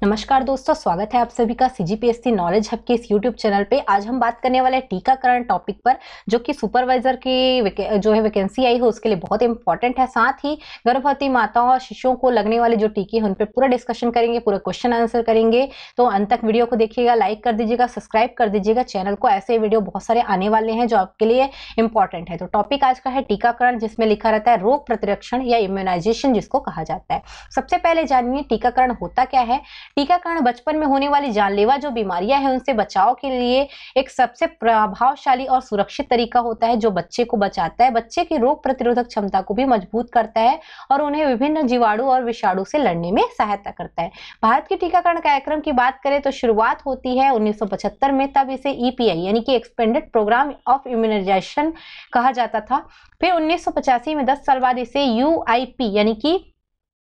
नमस्कार दोस्तों, स्वागत है आप सभी का सीजीपीएससी नॉलेज हब के इस यूट्यूब चैनल पे। आज हम बात करने वाले हैं टीकाकरण टॉपिक पर, जो कि सुपरवाइजर की जो है वैकेंसी आई है उसके लिए बहुत इंपॉर्टेंट है। साथ ही गर्भवती माताओं और शिशुओं को लगने वाले जो टीके हैं उन पर पूरा डिस्कशन करेंगे, पूरा क्वेश्चन आंसर करेंगे। तो अंत तक वीडियो को देखिएगा, लाइक कर दीजिएगा, सब्सक्राइब कर दीजिएगा चैनल को। ऐसे वीडियो बहुत सारे आने वाले हैं जो आपके लिए इंपॉर्टेंट है। तो टॉपिक आज का है टीकाकरण, जिसमें लिखा रहता है रोग प्रतिरक्षण या इम्यूनाइजेशन जिसको कहा जाता है। सबसे पहले जानिए टीकाकरण होता क्या है। टीकाकरण बचपन में होने वाली जानलेवा जो बीमारियां हैं उनसे बचाव के लिए एक सबसे प्रभावशाली और सुरक्षित तरीका होता है, जो बच्चे को बचाता है, बच्चे की रोग प्रतिरोधक क्षमता को भी मजबूत करता है और उन्हें विभिन्न जीवाणु और विषाणु से लड़ने में सहायता करता है। भारत के टीकाकरण कार्यक्रम की बात करें तो शुरुआत होती है 1975 में, तब इसे ईपीआई यानी कि एक्सपेंडेड प्रोग्राम ऑफ इम्यूनाइजेशन कहा जाता था। फिर 1985 में 10 साल बाद इसे यूआईपी यानी कि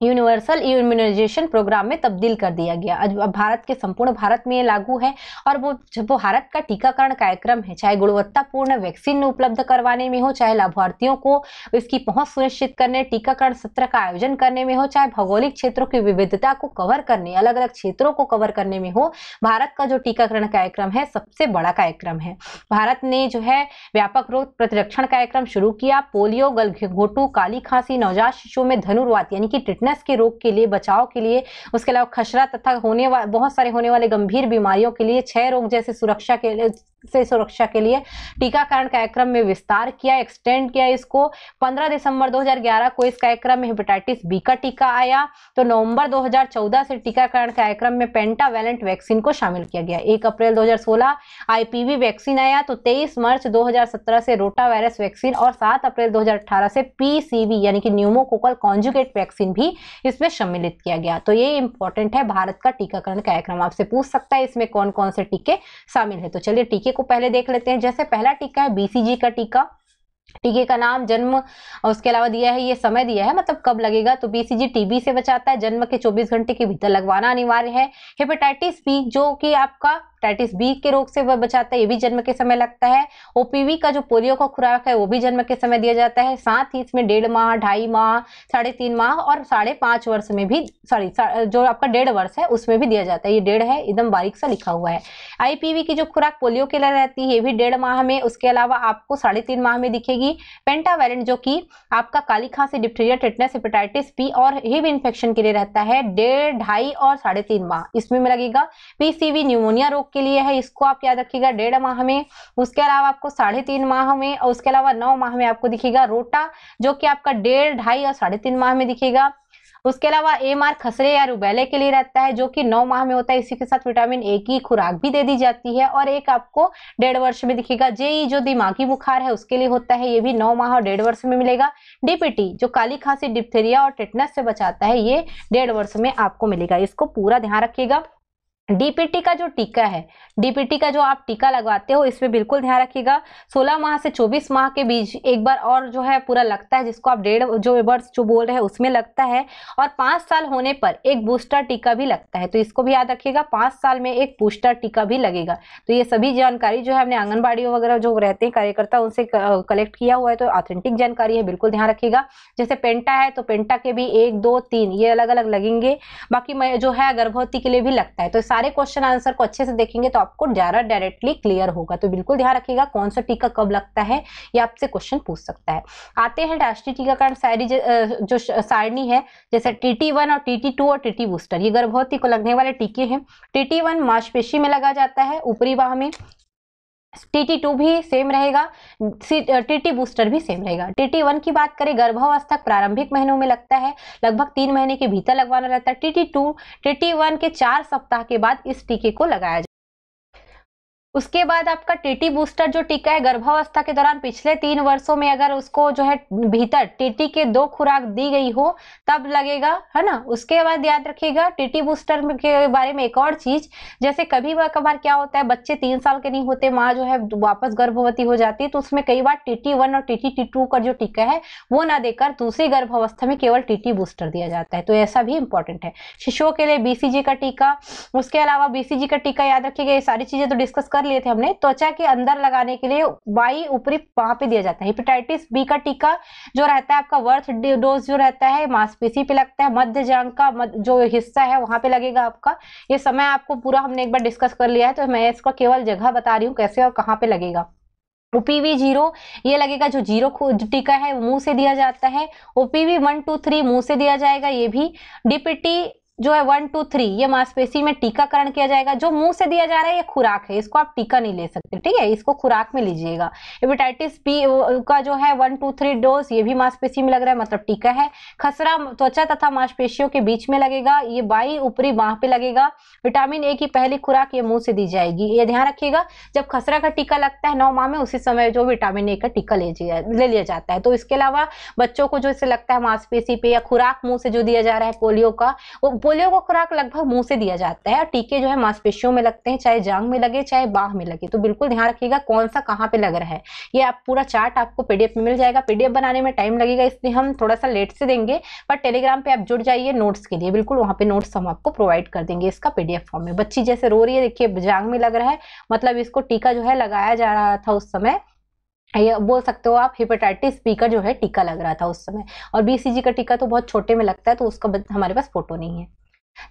यूनिवर्सल इम्यूनाइजेशन प्रोग्राम में तब्दील कर दिया गया। अब भारत के संपूर्ण भारत में ये लागू है। और वो जब भारत का टीकाकरण कार्यक्रम है, चाहे गुणवत्तापूर्ण वैक्सीन उपलब्ध करवाने में हो, चाहे लाभार्थियों को इसकी पहुंच सुनिश्चित करने, टीकाकरण सत्र का आयोजन करने में हो, चाहे भौगोलिक क्षेत्रों की विविधता को कवर करने, अलग अलग क्षेत्रों को कवर करने में हो, भारत का जो टीकाकरण कार्यक्रम है सबसे बड़ा कार्यक्रम है। भारत ने जो है व्यापक रोग प्रतिरक्षण कार्यक्रम शुरू किया। पोलियो, गलघोटू, काली खांसी, नवजात शिशुओं में धनुर्वात यानी कि के रोग के लिए बचाव के लिए, उसके अलावा खसरा तथा बहुत सारे होने वाले गंभीर बीमारियों के लिए, क्षय रोग जैसे सुरक्षा के लिए टीकाकरण कार्यक्रम में विस्तार किया, एक्सटेंड किया इसको। 15 दिसंबर 2011 को इस कार्यक्रम में हेपेटाइटिस बी का टीका आया। तो नवंबर 2014 से टीकाकरण कार्यक्रम में पेंटावैलेंट वैक्सीन को शामिल किया गया। 1 अप्रैल 2016 आईपीवी वैक्सीन आया। तो 23 मार्च 2017 से रोटा वायरस वैक्सीन और 7 अप्रैल 2018 से पीसीवी यानी कि न्यूमोकोकल कॉन्जुगेट वैक्सीन भी इसमें सम्मिलित किया गया। तो ये इंपॉर्टेंट है भारत का टीकाकरण कार्यक्रम। आपसे पूछ सकता है इसमें कौन कौन से टीके शामिल है। तो चलिए टीके को पहले देख लेते हैं। जैसे पहला टीका है बीसीजी का टीका। टीके का नाम, जन्म और उसके अलावा दिया है, ये समय दिया है, मतलब कब लगेगा। तो बीसीजी टीबी से बचाता है, जन्म के 24 घंटे के भीतर लगवाना अनिवार्य है। हेपेटाइटिस बी जो कि आपका हेपेटाइटिस बी के रोग से वह बचाता है, ये भी जन्म के समय लगता है। ओपीवी का जो पोलियो का खुराक है वो भी जन्म के समय दिया जाता है। साथ ही इसमें 1.5 माह, 2.5 माह, 3.5 माह और 5.5 वर्ष में भी, जो आपका 1.5 वर्ष है उसमें भी दिया जाता है। ये 1.5 है, एकदम बारीक सा लिखा हुआ है। आईपीवी की जो खुराक पोलियो के लिए रहती है ये भी 1.5 माह में, उसके अलावा आपको 3.5 माह में दिखेगी। पेंटावैलेंट जो कि आपका काली खांसी, डिप्थीरिया, टेटनस, हेपेटाइटिस बी और हिब इन्फेक्शन के लिए रहता है, 1.5, 2.5 और 3.5 माह इसमें लगेगा। पीसीवी न्यूमोनिया रोग के लिए है, इसको आप याद रखिएगा 1.5 माह में। उसके अलावा आपको 3.5 माह में और उसके अलावा 9 माह में आपको दिखेगा रोटा, जो कि आपका 1.5, 2.5 और 3.5 माह में दिखेगा। उसके अलावा एमआर खसरे या रुबेले के लिए रहता है, जो कि 9 माह में होता है। इसी के साथ विटामिन ए की खुराक भी दे दी जाती है। और एक आपको 1.5 वर्ष में दिखेगा। जेई जो दिमागी बुखार है उसके लिए होता है, ये भी 9 माह और 1.5 वर्ष में मिलेगा। डीपीटी जो काली खांसी, डिप्थीरिया और टेटनस से बचाता है, ये 1.5 वर्ष में आपको मिलेगा। इसको पूरा ध्यान रखिएगा। डीपीटी का जो टीका है, डीपीटी का जो आप टीका लगवाते हो इसमें बिल्कुल ध्यान रखिएगा। 16 माह से 24 माह के बीच एक बार और जो है पूरा लगता है, जिसको आप 1.5 जो वर्ष जो बोल रहे हैं उसमें लगता है। और 5 साल होने पर एक बूस्टर टीका भी लगता है, तो इसको भी याद रखिएगा। 5 साल में एक बूस्टर टीका भी लगेगा। तो ये सभी जानकारी जो है हमने आंगनबाड़ी वगैरह जो रहते हैं कार्यकर्ता उनसे कलेक्ट किया हुआ है, तो ऑथेंटिक जानकारी है, बिल्कुल ध्यान रखिएगा। जैसे पेंटा है तो पेंटा के भी 1, 2, 3 ये अलग अलग लगेंगे। बाकी जो है गर्भवती के लिए भी लगता है। तो सारे क्वेश्चन आंसर को अच्छे से देखेंगे तो आपको ज्यादा डायरेक्टली क्लियर होगा। तो बिल्कुल ध्यान रखिएगा कौन सा टीका कब लगता है, ये आपसे क्वेश्चन पूछ सकता है। आते हैं राष्ट्रीय टीकाकरण जो सारणी है, जैसे TT1 और TT2 और TT बूस्टर, ये गर्भवती को लगने वाले टीके हैं। TT1 मांसपेशी में लगा जाता है, ऊपरी बाह में। TT2 भी सेम रहेगा, TT बूस्टर भी सेम रहेगा। TT1 की बात करें, गर्भावस्था प्रारंभिक महीनों में लगता है, लगभग 3 महीने के भीतर लगवाना रहता है। TT2 TT1 के 4 सप्ताह के बाद इस टीके को लगाया जाए। उसके बाद आपका टीटी बूस्टर जो टीका है, गर्भावस्था के दौरान पिछले 3 वर्षों में अगर उसको जो है भीतर टीटी के 2 खुराक दी गई हो तब लगेगा, है ना। उसके बाद याद रखिएगा टीटी बूस्टर के बारे में एक और चीज, जैसे कभी कभार क्या होता है, बच्चे 3 साल के नहीं होते, माँ जो है वापस गर्भवती हो जाती है, तो उसमें कई बार TT1 और TT2 का जो टीका है वो ना देकर दूसरी गर्भावस्था में केवल टीटी बूस्टर दिया जाता है। तो ऐसा भी इंपॉर्टेंट है। शिशुओं के लिए BCG का टीका, उसके अलावा BCG का टीका याद रखिएगा। ये सारी चीजें तो डिस्कस कर लिए थे हमने, त्वचा के अंदर लगाने के लिए बाई ऊपरी वहां पे दिया जाता है। हेपेटाइटिस बी का टीका जो रहता है आपका वर्थ डोज जो रहता है मांसपेशी पे लगता है, मध्य जांघ का जो हिस्सा है वहां पे लगेगा आपका। ये समय आपको पूरा हमने एक बार डिस्कस कर लिया है, तो मैं इसका केवल जगह बता रही हूँ कैसे और कहाँ पे लगेगा। ओपीवी 0 ये लगेगा, जो 0 टीका है वो मुंह से दिया जाता है। ओपीवी 1 2 3 मुंह से दिया जाएगा। ये भी डीपीटी जो है 1 2 3 ये मांसपेशी में टीकाकरण किया जाएगा। जो मुंह से दिया जा रहा है ये खुराक है, इसको आप टीका नहीं ले सकते, ठीक है, इसको खुराक में लीजिएगा। हेपेटाइटिस बी का जो है 1 2 3 डोज ये भी मांसपेशी में लग रहा है, मतलब टीका है। खसरा त्वचा तथा मांसपेशियों के बीच में लगेगा, ये बाई ऊपरी बांह पे लगेगा। विटामिन ए की पहली खुराक ये मुंह से दी जाएगी। ये ध्यान रखिएगा, जब खसरा का टीका लगता है 9 माह में, उसी समय जो विटामिन ए का टीका ले लिया जाता है। तो इसके अलावा बच्चों को जो इससे लगता है मांसपेशी पे, या खुराक मुंह से जो दिया जा रहा है पोलियो का, वो पोलियो को खुराक लगभग मुंह से दिया जाता है, और टीके जो है मांसपेशियों में लगते हैं, चाहे जांघ में लगे चाहे बाह में लगे। तो बिल्कुल ध्यान रखिएगा कौन सा कहाँ पे लग रहा है। ये आप पूरा चार्ट आपको पीडीएफ में मिल जाएगा। पीडीएफ बनाने में टाइम लगेगा, इसलिए हम थोड़ा सा लेट से देंगे, पर टेलीग्राम पे आप जुड़ जाइए नोट्स के लिए, बिल्कुल वहां पे नोट्स हम आपको प्रोवाइड कर देंगे इसका पीडीएफ फॉर्म में। बच्ची जैसे रो रही है, देखिए जांघ में लग रहा है, मतलब इसको टीका जो है लगाया जा रहा था उस समय, ये बोल सकते हो आप हेपेटाइटिस बी का जो है टीका लग रहा था उस समय। और बीसीजी का टीका तो बहुत छोटे में लगता है, तो उसका हमारे पास फोटो नहीं है।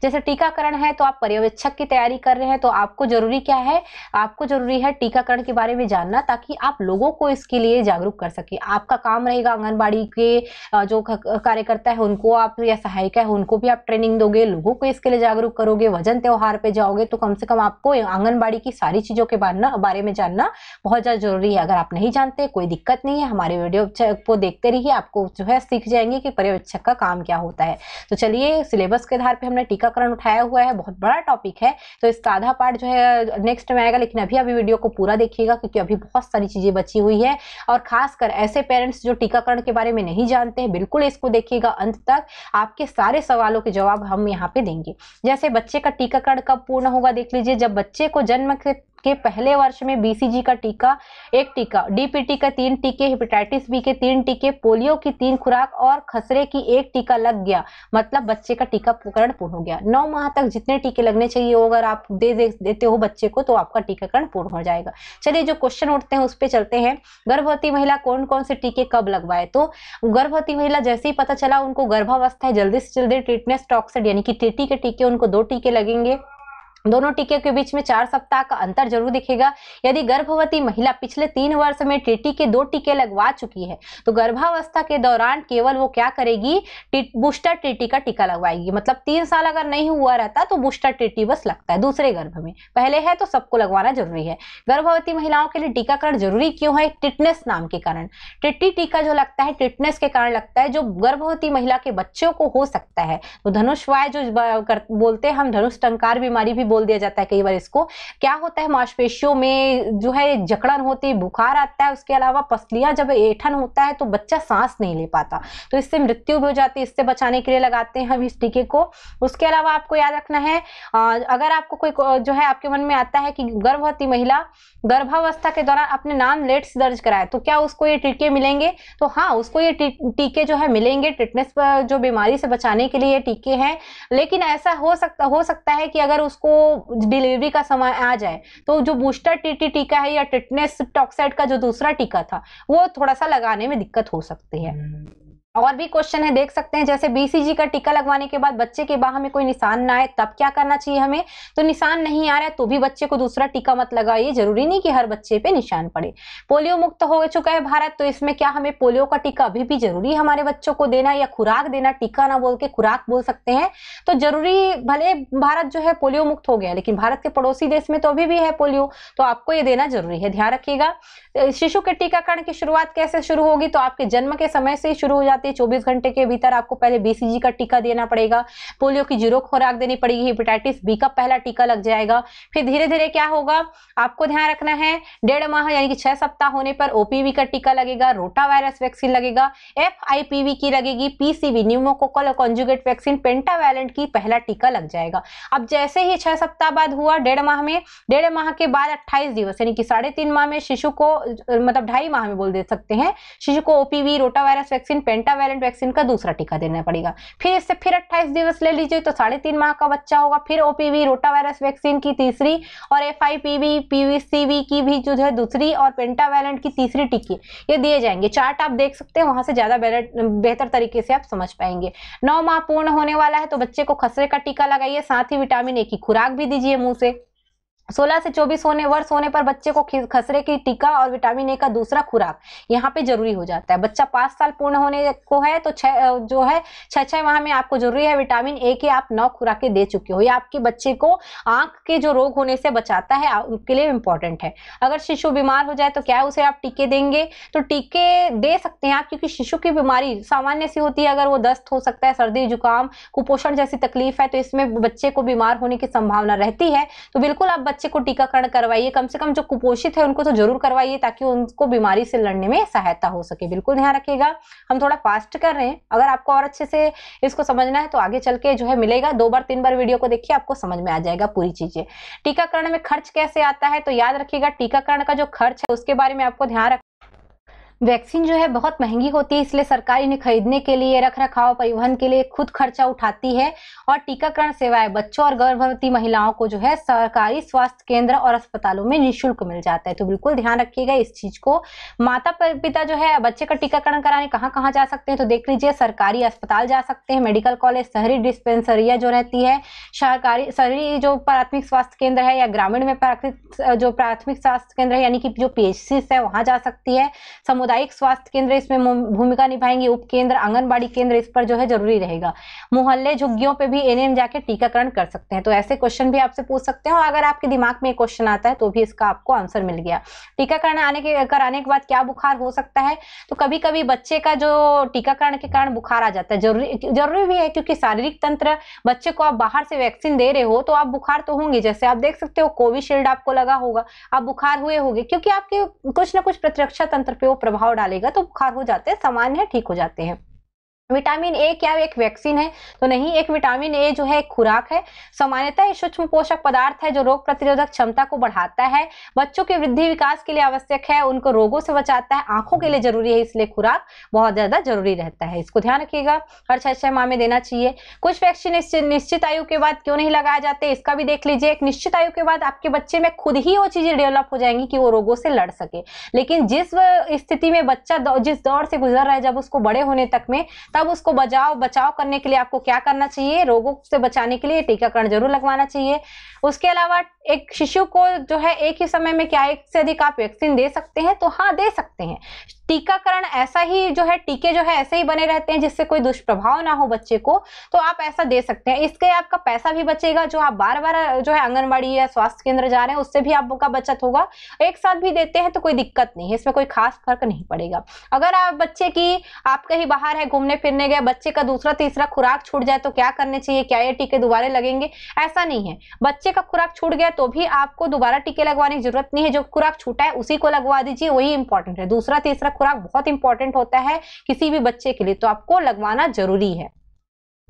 जैसे टीकाकरण है, तो आप पर्यवेक्षक की तैयारी कर रहे हैं, तो आपको जरूरी क्या है, आपको जरूरी है टीकाकरण के बारे में जानना, ताकि आप लोगों को इसके लिए जागरूक कर सके। आपका काम रहेगा आंगनबाड़ी के जो कार्यकर्ता है उनको आप, या सहायिका है उनको भी आप ट्रेनिंग दोगे, लोगों को इसके लिए जागरूक करोगे। वजन त्योहार पे जाओगे तो कम से कम आपको आंगनबाड़ी की सारी चीजों के बारे में जानना बहुत ज्यादा जरूरी है। अगर आप नहीं जानते कोई दिक्कत नहीं है, हमारे वीडियो को देखते रहिए, आपको जो है सीख जाएंगे कि पर्यवेक्षक का काम क्या होता है। तो चलिए, सिलेबस के आधार पर हमने टीकाकरण उठाया हुआ है, बहुत बड़ा टॉपिक है, तो इसका आधा पार्ट जो है नेक्स्ट में आएगा, लेकिन अभी वीडियो को पूरा देखिएगा, क्योंकि अभी बहुत सारी चीजें बची हुई है। और खासकर ऐसे पेरेंट्स जो टीकाकरण के बारे में नहीं जानते हैं, बिल्कुल इसको देखिएगा अंत तक, आपके सारे सवालों के जवाब हम यहाँ पे देंगे। जैसे बच्चे का टीकाकरण कब पूर्ण होगा, देख लीजिए, जब बच्चे को जन्म के पहले वर्ष में बीसीजी का टीका 1 टीका, डीपीटी का 3 टीके, हेपेटाइटिस बी के 3 टीके, पोलियो की 3 खुराक और खसरे की 1 टीका लग गया, मतलब बच्चे का टीकाकरण पूर्ण हो गया। 9 माह तक जितने टीके लगने चाहिए वो अगर आप देते हो बच्चे को, तो आपका टीकाकरण पूर्ण हो जाएगा। चलिए, जो क्वेश्चन उठते हैं उस पर चलते हैं। गर्भवती महिला कौन कौन से टीके कब लगवाए, तो गर्भवती महिला जैसे ही पता चला उनको गर्भावस्था है, जल्दी से जल्दी टिटनेस टॉक्साइड यानी कि टीटी के टीके, उनको 2 टीके लगेंगे। दोनों टीके के बीच में 4 सप्ताह का अंतर जरूर दिखेगा। यदि गर्भवती महिला पिछले 3 वर्ष में टीटी के 2 टीके लगवा चुकी है, तो गर्भावस्था के दौरान केवल वो क्या करेगी, बूस्टर टीटी का टीका लगवाएगी। मतलब 3 साल अगर नहीं हुआ रहता तो बूस्टर टीटी बस लगता है दूसरे गर्भ में, पहले है तो सबको लगवाना जरूरी है। गर्भवती महिलाओं के लिए टीकाकरण जरूरी क्यों है, टिटनेस नाम के कारण। टीटी टीका जो लगता है टिटनेस के कारण लगता है, जो गर्भवती महिला के बच्चों को हो सकता है। तो धनुषवाय जो बोलते हैं हम, धनुष टंकार बीमारी भी बोल दिया जाता है कई बार इसको। क्या होता है, मांसपेशियों में जो है जकड़न होती है, बुखार आता है, उसके अलावा पसलियां जब ऐठन होता है तो बच्चा सांस नहीं ले पाता, तो इससे मृत्यु भी हो जाती है। इससे बचाने के लिए लगाते हैं हम इस टीके को। उसके अलावा आपको याद रखना है, अगर आपको कोई जो है आपके मन में आता है कि गर्भवती महिला गर्भावस्था के दौरान अपने नाम लेट से दर्ज कराए, तो क्या उसको ये टीके मिलेंगे, तो हाँ, उसको ये टीके जो है मिलेंगे। टिटनेस जो बीमारी से बचाने के लिए ये टीके हैं। लेकिन ऐसा हो सकता है कि अगर उसको डिलीवरी का समय आ जाए, तो जो बूस्टर टीटी टीका है या टिटनेस टॉक्साइड का जो दूसरा टीका था, वो थोड़ा सा लगाने में दिक्कत हो सकती है। और भी क्वेश्चन है, देख सकते हैं, जैसे बीसीजी का टीका लगवाने के बाद बच्चे के बाह में कोई निशान ना आए, तब क्या करना चाहिए हमें। तो निशान नहीं आ रहा है तो भी बच्चे को दूसरा टीका मत लगाइए, जरूरी नहीं कि हर बच्चे पे निशान पड़े। पोलियो मुक्त हो चुका है भारत, तो इसमें क्या हमें पोलियो का टीका अभी भी जरूरी है हमारे बच्चों को देना, या खुराक देना, टीका ना बोल के खुराक बोल सकते हैं। तो जरूरी, भले भारत जो है पोलियो मुक्त हो गया, लेकिन भारत के पड़ोसी देश में तो अभी भी है पोलियो, तो आपको ये देना जरूरी है, ध्यान रखिएगा। शिशु के टीकाकरण की शुरुआत कैसे शुरू होगी, तो आपके जन्म के समय से शुरू हो जाती है। 24 घंटे के भीतर आपको पहले बीसीजी का टीका देना पड़ेगा, पोलियो की 0 खुराक देनी पड़ेगी, हेपेटाइटिस बी का पहला टीका लग जाएगा। फिर धीरे धीरे क्या होगा, आपको ध्यान रखना है, 1.5 माह यानी कि 6 सप्ताह होने पर ओपीवी का टीका लगेगा, रोटा वायरस वैक्सीन लगेगा, एफआईपीवी की लगेगी, PCV pneumococcal conjugate vaccine, pentavalent की पहला टीका लग जाएगा। अब जैसे ही 6 सप्ताह बाद हुआ, 1.5 माह में, 1.5 माह के बाद 28 दिवस यानी कि 3.5 माह में शिशु को मतलब 2.5 माह में बोल दे सकते हैं, शिशु को OPV, rotavirus vaccine, pentavalent vaccine का दूसरा टीका देना पड़ेगा। फिर इससे फिर 28 दिवस ले लीजिए तो 3.5 माह का बच्चा होगा, फिर ओपीवी, रोटावायरस वैक्सीन की तीसरी और एफआईपीवी, पीवीसीवी की भी जो है दूसरी और पेंटावैलेंट की तीसरी टीके ये दिए जाएंगे। चार्ट आप देख सकते हैं, वहां से ज्यादा बेहतर तरीके से आप समझ पाएंगे। 9 माह पूर्ण होने वाला है तो बच्चे को खसरे का टीका लगाइए, साथ ही विटामिन ए की खुराक भी दीजिए मुंह से। 16 से 24 वर्ष होने पर बच्चे को खसरे की टीका और विटामिन ए का दूसरा खुराक यहाँ पे जरूरी हो जाता है। बच्चा 5 साल पूर्ण होने को है तो 6 माह में आपको जरूरी है विटामिन ए के आप 9 खुराकें दे चुके हो। ये आपके बच्चे को आंख के जो रोग होने से बचाता है, उनके लिए इंपॉर्टेंट है। अगर शिशु बीमार हो जाए तो क्या उसे आप टीके देंगे? तो टीके दे सकते हैं आप, क्योंकि शिशु की बीमारी सामान्य सी होती है। अगर वो दस्त हो सकता है, सर्दी जुकाम, कुपोषण जैसी तकलीफ है तो इसमें बच्चे को बीमार होने की संभावना रहती है, तो बिल्कुल आप बच्चे को टीकाकरण करवाइए। कम से कम जो कुपोषित है उनको तो जरूर करवाइए ताकि उनको बीमारी से लड़ने में सहायता हो सके। बिल्कुल ध्यान रखिएगा, हम थोड़ा फास्ट कर रहे हैं। अगर आपको और अच्छे से इसको समझना है तो आगे चल के जो है मिलेगा, 2 बार 3 बार वीडियो को देखिए, आपको समझ में आ जाएगा पूरी चीजें। टीकाकरण में खर्च कैसे आता है तो याद रखिएगा, टीकाकरण का जो खर्च है उसके बारे में आपको ध्यान रख वैक्सीन जो है बहुत महंगी होती है, इसलिए सरकार इन्हें खरीदने के लिए, रख रखाव, परिवहन के लिए खुद खर्चा उठाती है। और टीकाकरण सेवाएं बच्चों और गर्भवती महिलाओं को जो है सरकारी स्वास्थ्य केंद्र और अस्पतालों में निःशुल्क मिल जाता है। तो बिल्कुल ध्यान रखिएगा इस चीज को। माता पिता जो है बच्चे का टीकाकरण कराने कहाँ कहाँ जा सकते हैं तो देख लीजिए, सरकारी अस्पताल जा सकते हैं, मेडिकल कॉलेज, शहरी डिस्पेंसरिया जो रहती है, सरकारी शहरी जो प्राथमिक स्वास्थ्य केंद्र है, या ग्रामीण में जो प्राथमिक स्वास्थ्य केंद्र है यानी कि जो पीएचसी है वहां जा सकती है। सामुदायिक स्वास्थ्य केंद्र इसमें भूमिका निभाएंगे, उप केंद्र, आंगनबाड़ी केंद्र इस पर जो है जरूरी रहेगा। मोहल्ले झुग्गियों पे भी एनएम जाके टीकाकरण कर सकते हैं। तो ऐसे क्वेश्चन भी आपसे पूछ सकते हैं और अगर आपके दिमाग में एक क्वेश्चन आता है तो भी इसका आपको आंसर मिल गया। टीकाकरण कराने के बाद क्या बुखार हो सकता है तो कभी कभी बच्चे का जो टीकाकरण के कारण बुखार आ जाता है, जरूरी भी है क्योंकि शारीरिक तंत्र, बच्चे को आप बाहर से वैक्सीन दे रहे हो तो आप बुखार तो होंगे। जैसे आप देख सकते हो कोविशील्ड आपको लगा होगा, आप बुखार हुए होंगे क्योंकि आपके कुछ ना कुछ प्रतिरक्षा तंत्र पे वो प्रभाव डालेगा तो बुखार हो जाते हैं, सामान्य है, ठीक हो जाते हैं। विटामिन ए क्या एक वैक्सीन है तो नहीं, एक विटामिन ए जो है एक खुराक है। सामान्यतः सूक्ष्म पोषक पदार्थ है जो रोग प्रतिरोधक क्षमता को बढ़ाता है, बच्चों के वृद्धि विकास के लिए आवश्यक है, उनको रोगों से बचाता है, आंखों के लिए जरूरी है, इसलिए खुराक बहुत ज्यादा जरूरी रहता है। इसको ध्यान रखिएगा, हर 6 माह में देना चाहिए। कुछ वैक्सीन निश्चित आयु के बाद क्यों नहीं लगाए जाते इसका भी देख लीजिए। एक निश्चित आयु के बाद आपके बच्चे में खुद ही वो चीजें डेवलप हो जाएंगी कि वो रोगों से लड़ सके, लेकिन जिस स्थिति में बच्चा जिस दौर से गुजर रहा है जब उसको बड़े होने तक में, तब उसको बचाव करने के लिए आपको क्या करना चाहिए, रोगों से बचाने के लिए टीकाकरण जरूर लगवाना चाहिए। उसके अलावा एक शिशु को जो है एक ही समय में क्या एक से अधिक आप वैक्सीन दे सकते हैं तो हाँ दे सकते हैं। टीकाकरण ऐसा ही जो है, टीके जो है ऐसे ही बने रहते हैं जिससे कोई दुष्प्रभाव ना हो बच्चे को, तो आप ऐसा दे सकते हैं। इसके आपका पैसा भी बचेगा, जो आप बार बार जो है आंगनबाड़ी या स्वास्थ्य केंद्र जा रहे हैं उससे भी आपका बचत होगा। एक साथ भी देते हैं तो कोई दिक्कत नहीं है, इसमें कोई खास फर्क नहीं पड़ेगा। अगर आप बच्चे की आप कहीं बाहर है घूमने फिरने गए, बच्चे का दूसरा तीसरा खुराक छूट जाए तो क्या करने चाहिए, क्या ये टीके दोबारा लगेंगे? ऐसा नहीं है, बच्चे का खुराक छूट गया तो भी आपको दोबारा टीके लगवाने की जरूरत नहीं है। जो खुराक छूटा है उसी को लगवा दीजिए, वही इंपॉर्टेंट है। दूसरा तीसरा खुराक बहुत इंपॉर्टेंट होता है किसी भी बच्चे के लिए, तो आपको लगवाना जरूरी है।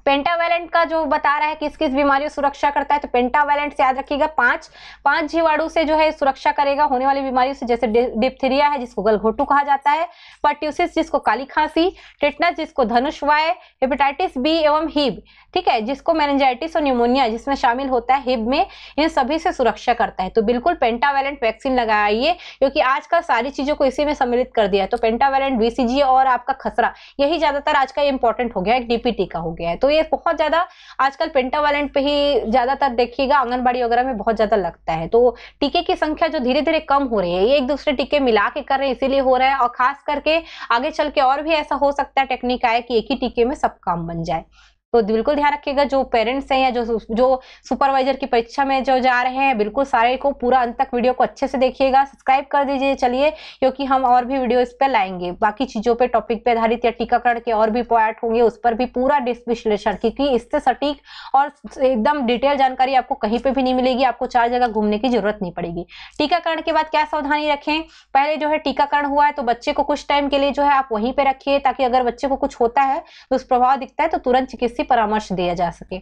पेंटावैलेंट का जो बता रहा है किस किस बीमारियों सुरक्षा करता है, तो पेंटावैलेंट से याद रखिएगा 5 जीवाणु से जो है सुरक्षा करेगा होने वाली बीमारियों से, जैसे डिप्थीरिया है जिसको गलघोटू कहा जाता है, पर्ट्यूसिस जिसको काली खांसी, टेटनस जिसको धनुषवाय, हेपेटाइटिस बी एवं हिब, ठीक है, जिसको मेनिंजाइटिस और न्यूमोनिया जिसमें शामिल होता है हिब में, इन सभी से सुरक्षा करता है। तो बिल्कुल पेंटावैलेंट वैक्सीन लगाइए क्योंकि आजकल सारी चीजों को इसी में सम्मिलित कर दिया है। तो पेंटावैलेंट, बीसीजी और आपका खसरा, यही ज्यादातर आज का इंपॉर्टेंट हो गया, एक डीपीटी का हो गया है। तो ये बहुत ज्यादा आजकल पेंटावैलेंट पे ही ज्यादातर देखिएगा, आंगनबाड़ी वगैरह में बहुत ज्यादा लगता है। तो टीके की संख्या जो धीरे धीरे कम हो रही है, ये एक दूसरे टीके मिला के कर रहे हैं इसीलिए हो रहा है, और खास करके आगे चल के और भी ऐसा हो सकता है टेक्निक आए कि एक ही टीके में सब काम बन जाए। तो बिल्कुल ध्यान रखिएगा, जो पेरेंट्स हैं या जो सुपरवाइजर की परीक्षा में जो जा रहे हैं, बिल्कुल सारे को पूरा अंत तक वीडियो को अच्छे से देखिएगा, सब्सक्राइब कर दीजिए। चलिए, क्योंकि हम और भी वीडियो इस पर लाएंगे, बाकी चीजों पे, टॉपिक पे आधारित या टीकाकरण के और भी पॉइंट होंगे, उस पर भी पूरा विश्लेषण, क्योंकि इससे सटीक और एकदम डिटेल जानकारी आपको कहीं पे भी नहीं मिलेगी, आपको 4 जगह घूमने की जरूरत नहीं पड़ेगी। टीकाकरण के बाद क्या सावधानी रखें, पहले जो है टीकाकरण हुआ है तो बच्चे को कुछ टाइम के लिए जो है आप वहीं पे रखिए, ताकि अगर बच्चे को कुछ होता है, दुष्प्रभाव दिखता है तो तुरंत चिकित्सीय परामर्श दिया जा सके।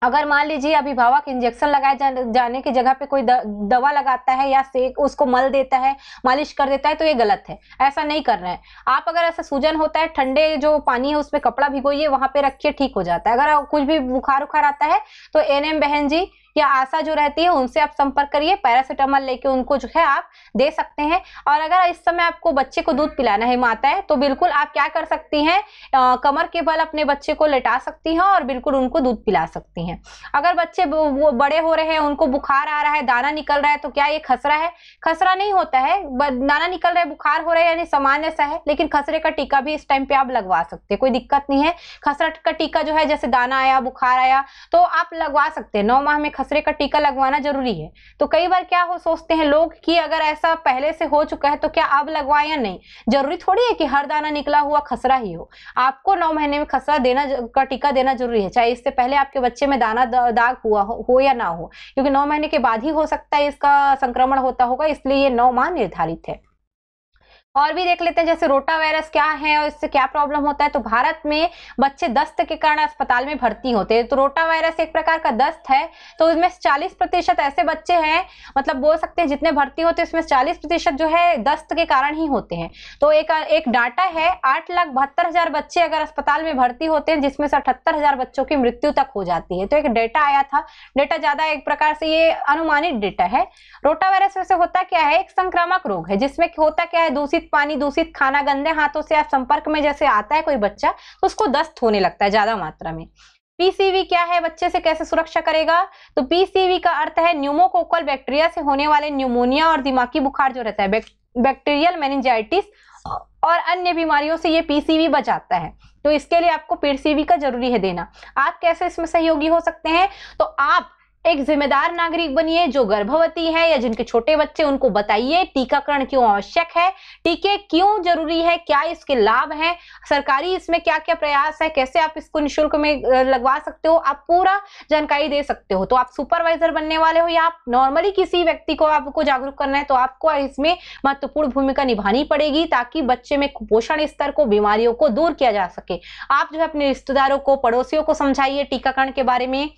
अगर मान लीजिए अभिभावक इंजेक्शन लगाए जाने की जगह पे कोई दवा लगाता है या सेक उसको मल देता है, मालिश कर देता है, तो ये गलत है, ऐसा नहीं करना है। आप अगर ऐसा सूजन होता है, ठंडे जो पानी है उसमें कपड़ा भिगोइए, वहां पे रखिए, ठीक हो जाता है। अगर कुछ भी बुखार उखार आता है तो एनएम बहन जी या आशा जो रहती है उनसे आप संपर्क करिए, पैरासीटामोल लेके उनको जो है आप दे सकते हैं। और अगर इस समय आपको बच्चे को दूध पिलाना है माताएं, तो बिल्कुल आप क्या कर सकती हैं, कमर के बल अपने बच्चे को लेटा सकती हैं और बिल्कुल उनको दूध पिला सकती हैं। अगर बच्चे वो बड़े हो रहे हैं, उनको बुखार आ रहा है, दाना निकल रहा है, तो क्या ये खसरा है? खसरा नहीं होता है, दाना निकल रहा है, बुखार हो रहा है, यानी सामान्य सा है। लेकिन खसरे का टीका भी इस टाइम पे आप लगवा सकते हैं, कोई दिक्कत नहीं है। खसरा का टीका जो है, जैसे दाना आया, बुखार आया, तो आप लगवा सकते हैं। 9 माह में खसरे का टीका लगवाना जरूरी है। तो कई बार क्या हो सोचते हैं लोग कि अगर ऐसा पहले से हो चुका है तो क्या अब लगवाएं या नहीं। जरूरी थोड़ी है कि हर दाना निकला हुआ खसरा ही हो। आपको 9 महीने में खसरा देना का टीका देना जरूरी है, चाहे इससे पहले आपके बच्चे में दाना दाग हुआ हो या ना हो, क्योंकि 9 महीने के बाद ही हो सकता है इसका संक्रमण होता होगा, इसलिए ये 9 माह निर्धारित है। और भी देख लेते हैं, जैसे रोटा वायरस क्या है और इससे क्या प्रॉब्लम होता है। तो भारत में बच्चे दस्त के कारण अस्पताल में भर्ती होते हैं। तो रोटा वायरस एक प्रकार का दस्त है, तो इसमें 40% ऐसे बच्चे हैं, मतलब बोल सकते हैं जितने भर्ती होते हैं उसमें 40% जो है दस्त के कारण ही होते हैं। तो एक डाटा है, 8,72,000 बच्चे अगर अस्पताल में भर्ती होते हैं, जिसमें से 78,000 बच्चों की मृत्यु तक हो जाती है। तो एक डेटा आया था, डेटा ज्यादा एक प्रकार से ये अनुमानित डेटा है। रोटा वायरस वैसे होता क्या है, एक संक्रामक रोग है, जिसमें होता क्या है, दूषित पानी, दूषित खाना, गंदे हाथों से आप संपर्क में जैसे आता है कोई बच्चा, तो उसको दस्त होने लगता है ज्यादा मात्रा में। पीसीवी क्या है, बच्चे से कैसे सुरक्षा करेगा? तो पीसीवी का अर्थ है न्यूमोकोकल बैक्टीरिया से होने वाले न्यूमोनिया और दिमागी बुखार जो रहता है, बैक्टीरियल मेनिंजाइटिस और अन्य बीमारियों से ये पीसीवी बचाता है। तो इसके लिए आपको पीसीवी का जरूरी है देना। आप कैसे इसमें सहयोगी हो सकते हैं? तो आप एक जिम्मेदार नागरिक बनिए, जो गर्भवती है या जिनके छोटे बच्चे, उनको बताइए टीकाकरण क्यों आवश्यक है, टीके क्यों जरूरी है, क्या इसके लाभ हैं, सरकारी इसमें क्या क्या प्रयास है, कैसे आप इसको निःशुल्क में लगवा सकते हो, आप पूरा जानकारी दे सकते हो। तो आप सुपरवाइजर बनने वाले हो या आप नॉर्मली किसी व्यक्ति को आपको जागरूक करना है, तो आपको इसमें महत्वपूर्ण भूमिका निभानी पड़ेगी, ताकि बच्चे में कुपोषण स्तर को, बीमारियों को दूर किया जा सके। आप जो है अपने रिश्तेदारों को, पड़ोसियों को समझाइए टीकाकरण के बारे में।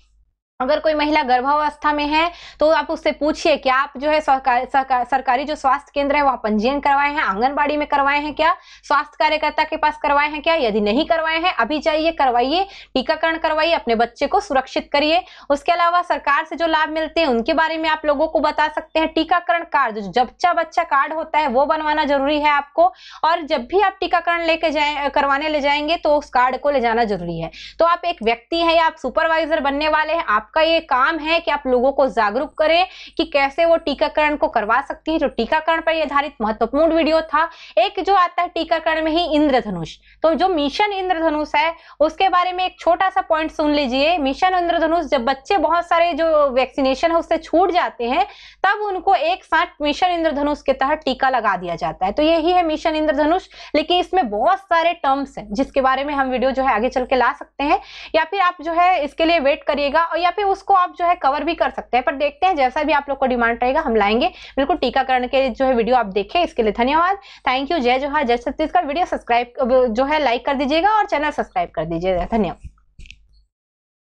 अगर कोई महिला गर्भावस्था में है तो आप उससे पूछिए कि आप जो है सरकारी जो स्वास्थ्य केंद्र है वहां पंजीयन करवाए हैं, आंगनबाड़ी में करवाए हैं क्या, स्वास्थ्य कार्यकर्ता के पास करवाए हैं क्या। यदि नहीं करवाए हैं, अभी जाइए करवाइए, टीकाकरण करवाइए, अपने बच्चे को सुरक्षित करिए। उसके अलावा सरकार से जो लाभ मिलते हैं उनके बारे में आप लोगों को बता सकते हैं। टीकाकरण कार्ड, जो बच्चा कार्ड होता है वो बनवाना जरूरी है आपको, और जब भी आप टीकाकरण लेके करवाने ले जाएंगे तो उस कार्ड को ले जाना जरूरी है। तो आप एक व्यक्ति हैं या आप सुपरवाइजर बनने वाले हैं, आपका ये काम है कि आप लोगों को जागरूक करें कि कैसे वो टीकाकरण को करवा सकती है। जो टीकाकरण पर आधारित महत्वपूर्ण वीडियो था। एक जो आता है टीकाकरण में ही इंद्रधनुष, तो जो मिशन इंद्रधनुष है उसके बारे में एक छोटा सा पॉइंट सुन लीजिए। मिशन इंद्रधनुष, जब बच्चे बहुत सारे जो वैक्सीनेशन है उससे छूट जाते हैं, तब उनको एक साथ मिशन इंद्रधनुष के तहत टीका लगा दिया जाता है। तो यही है मिशन इंद्रधनुष, लेकिन इसमें बहुत सारे टर्म्स हैं जिसके बारे में हम वीडियो जो है आगे चल के ला सकते हैं, या फिर आप जो है इसके लिए वेट करिएगा, और या फिर उसको आप जो है कवर भी कर सकते हैं। पर देखते हैं, जैसा भी आप लोग को डिमांड रहेगा हम लाएंगे। बिल्कुल टीकाकरण के जो है वीडियो आप देखें, इसके लिए धन्यवाद, थैंक यू। जय जोहार, जय छत्तीसगढ़। वीडियो सब्सक्राइब जो है लाइक कर दीजिएगा और चैनल सब्सक्राइब कर दीजिएगा। धन्यवाद।